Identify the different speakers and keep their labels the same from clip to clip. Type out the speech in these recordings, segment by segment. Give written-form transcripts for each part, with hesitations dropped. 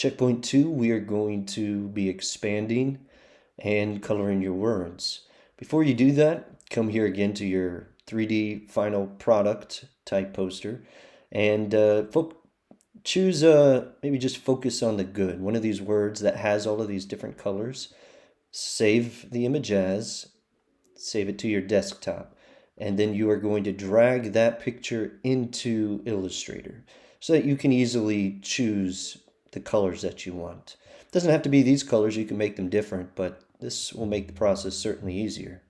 Speaker 1: Checkpoint 2, we are going to be expanding and coloring your words. Before you do that, come here again to your 3D final product type poster and choose maybe just focus on the good. One of these words that has all of these different colors. Save the image as, save it to your desktop, and then you are going to drag that picture into Illustrator so that you can easily choose the colors that you want. It doesn't have to be these colors, you can make them different, but this will make the process certainly easier.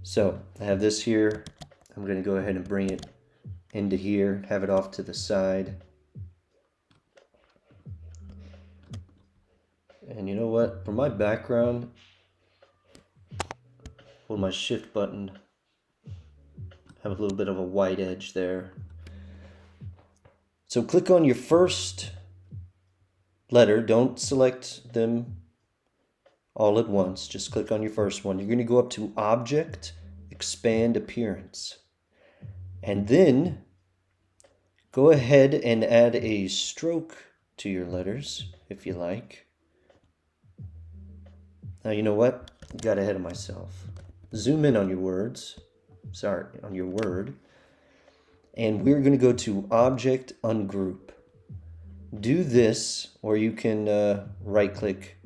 Speaker 1: So I have this here. I'm going to go ahead and bring it into here, have it off to the side. And you know what? For my background, hold my shift button, have a little bit of a white edge there. So click on your first letter. Don't select them all at once. Just click on your first one. You're going to go up to Object, Expand Appearance. And then go ahead and add a stroke to your letters if you like. Now, you know what? Got ahead of myself. Zoom in on your words. Sorry, on your word. And we're going to go to Object, Ungroup. Do this, or you can right-click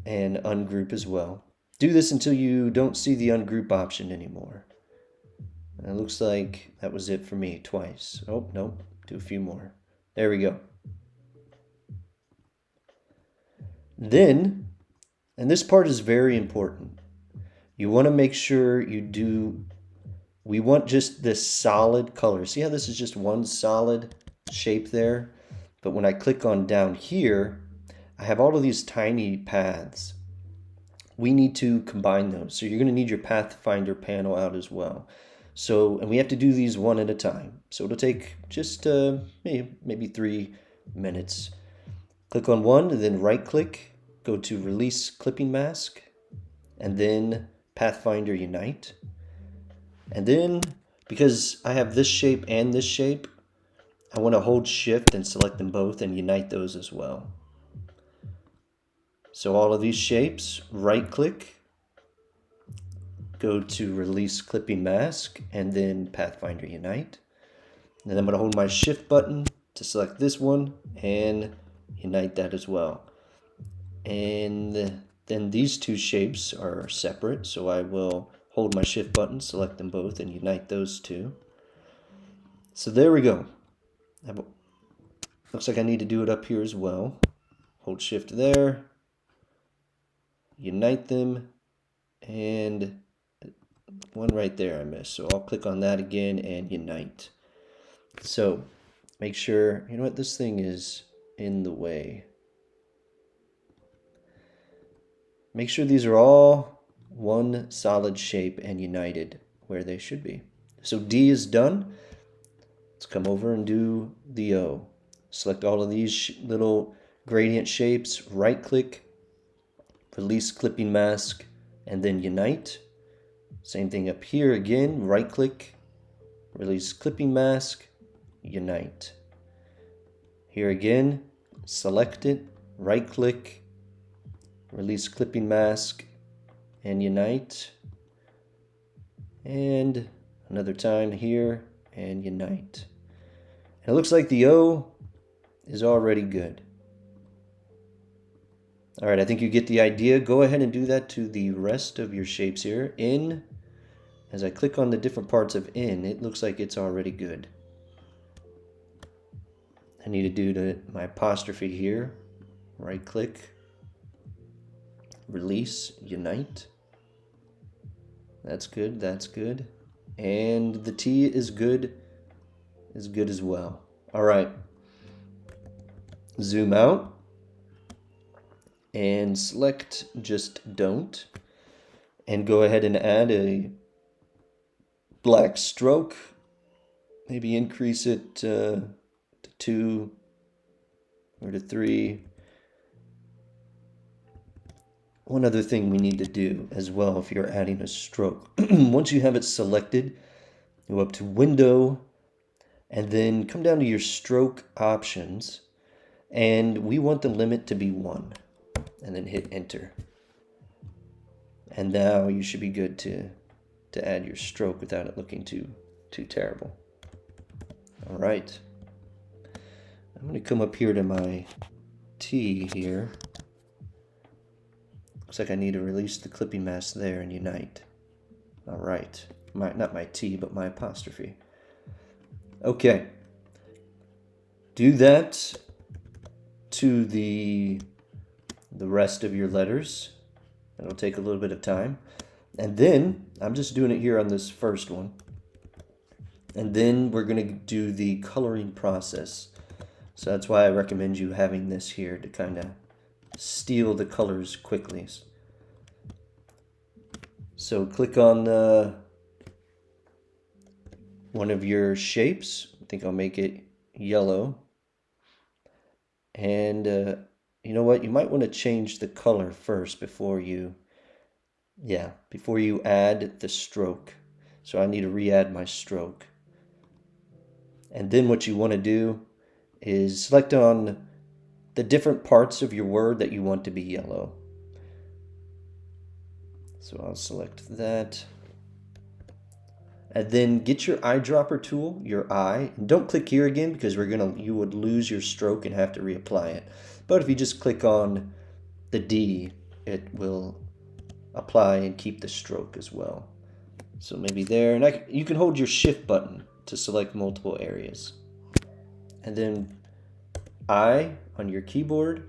Speaker 1: and ungroup as well. Do this until you don't see the ungroup option anymore. And it looks like that was it for me twice. Oh, no, do a few more. There we go. Then, and this part is very important, you want to make sure we want just this solid color. See how this is just one solid shape there? But when I click on down here, I have all of these tiny paths. We need to combine those. So you're going to need your Pathfinder panel out as well. So, and we have to do these one at a time. So it'll take just maybe 3 minutes. Click on one, and then right click, go to Release Clipping Mask, and then Pathfinder Unite. And then, because I have this shape and this shape, I want to hold Shift and select them both and unite those as well. So all of these shapes, right click, go to Release Clipping Mask, and then Pathfinder Unite. And then I'm going to hold my Shift button to select this one and unite that as well. And then these two shapes are separate, so I will hold my Shift button, select them both, and unite those two. So there we go. Looks like I need to do it up here as well. Hold Shift there, unite them, and one right there I missed. So I'll click on that again and unite. So make sure, you know what, this thing is in the way. Make sure these are all one solid shape and united where they should be. So D is done. Let's come over and do the O. Select all of these little gradient shapes, right click, Release Clipping Mask, and then unite. Same thing up here again, right click, Release Clipping Mask, unite. Here again, select it, right click, Release Clipping Mask, and unite. And another time here, and unite. And it looks like the O is already good. All right, I think you get the idea. Go ahead and do that to the rest of your shapes here. In, as I click on the different parts of in, it looks like it's already good. I need to do my apostrophe here. Right click, Release, Unite. That's good, that's good. And the T is good as well. All right. Zoom out and select just don't, and go ahead and add a black stroke. Maybe increase it to 2 or to 3. One other thing we need to do as well if you're adding a stroke. Once you have it selected, go up to Window, and then come down to your stroke options, And we want the limit to be 1. And then hit enter. And now you should be good to add your stroke without it looking too terrible. All right. I'm going to come up here to my T here. Looks like I need to release the clipping mask there and unite. All right. Not my T, but my apostrophe. Okay. Do that to the rest of your letters. It'll take a little bit of time. And then, I'm just doing it here on this first one. And then we're going to do the coloring process. So that's why I recommend you having this here to kind of steal the colors quickly. So click on one of your shapes. I think I'll make it yellow. And you know what? You might want to change the color first before you add the stroke. So I need to re-add my stroke. And then what you want to do is select on the different parts of your word that you want to be yellow. So I'll select that. And then get your eyedropper tool, your eye. And don't click here again because you would lose your stroke and have to reapply it. But if you just click on the D, it will apply and keep the stroke as well. So maybe there, and you can hold your shift button to select multiple areas. And then I on your keyboard.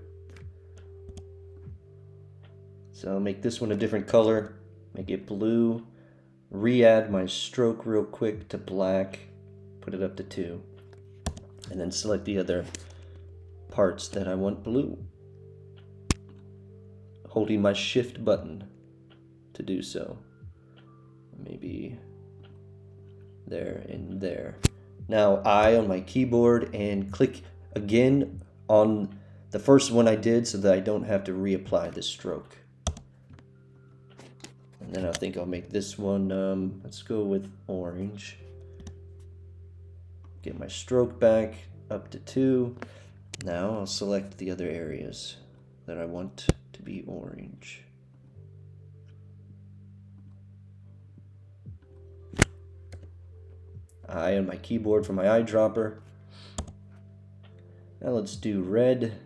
Speaker 1: So I'll make this one a different color, make it blue, re-add my stroke real quick to black, put it up to 2, and then select the other parts that I want blue, holding my shift button to do so. Maybe there and there. Now I on my keyboard and click again on the first one I did so that I don't have to reapply the stroke. And then I think I'll make this one, let's go with orange. Get my stroke back up to 2. Now I'll select the other areas that I want to be orange. I on my keyboard for my eyedropper. Now let's do red.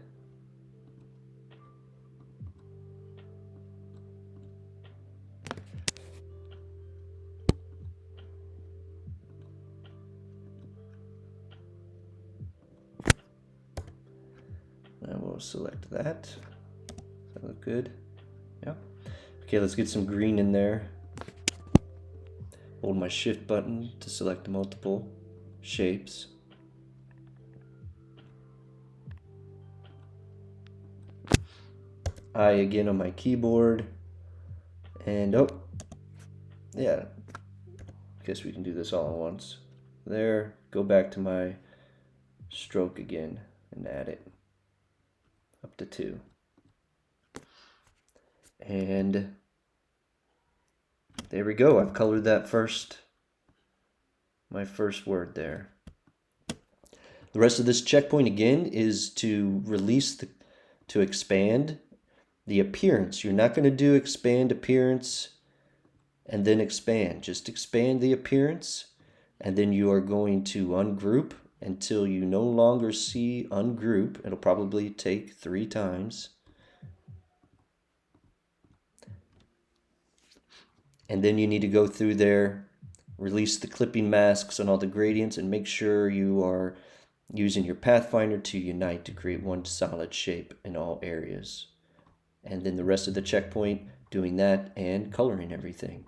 Speaker 1: And we'll select that. Does that look good? Yeah. Okay, let's get some green in there. Hold my shift button to select multiple shapes. I again on my keyboard. And oh, yeah. Guess we can do this all at once. There, go back to my stroke again and add it up to 2. And there we go. I've colored that my first word there. The rest of this checkpoint again is to to expand the appearance. You're not going to do expand appearance and then expand. Just expand the appearance, and then you are going to ungroup until you no longer see ungroup. It'll probably take 3 times. And then you need to go through there, release the clipping masks on all the gradients, and make sure you are using your Pathfinder to unite to create one solid shape in all areas. And then the rest of the checkpoint, doing that and coloring everything.